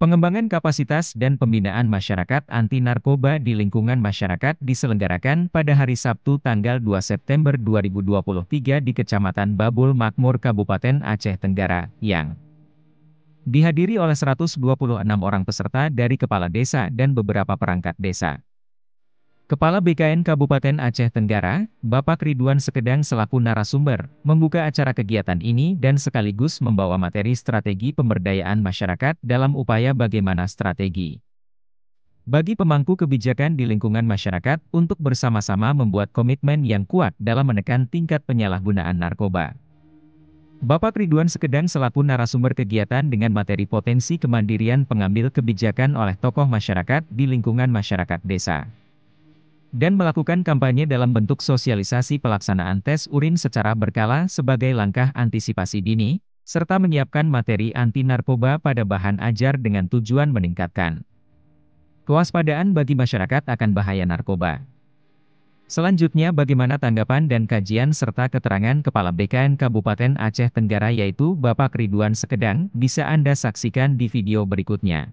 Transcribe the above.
Pengembangan kapasitas dan pembinaan masyarakat anti narkoba di lingkungan masyarakat diselenggarakan pada hari Sabtu tanggal 2 September 2023 di Kecamatan Babul Makmur Kabupaten Aceh Tenggara, yang dihadiri oleh 126 orang peserta dari kepala desa dan beberapa perangkat desa. Kepala BKN Kabupaten Aceh Tenggara, Bapak Ridwan Sekedang selaku narasumber, membuka acara kegiatan ini dan sekaligus membawa materi strategi pemberdayaan masyarakat dalam upaya bagaimana strategi bagi pemangku kebijakan di lingkungan masyarakat untuk bersama-sama membuat komitmen yang kuat dalam menekan tingkat penyalahgunaan narkoba. Bapak Ridwan Sekedang selaku narasumber kegiatan dengan materi potensi kemandirian pengambil kebijakan oleh tokoh masyarakat di lingkungan masyarakat desa, dan melakukan kampanye dalam bentuk sosialisasi pelaksanaan tes urin secara berkala sebagai langkah antisipasi dini, serta menyiapkan materi anti narkoba pada bahan ajar dengan tujuan meningkatkan kewaspadaan bagi masyarakat akan bahaya narkoba. Selanjutnya bagaimana tanggapan dan kajian serta keterangan Kepala BKN Kabupaten Aceh Tenggara yaitu Bapak Ridwan Sekedang bisa Anda saksikan di video berikutnya.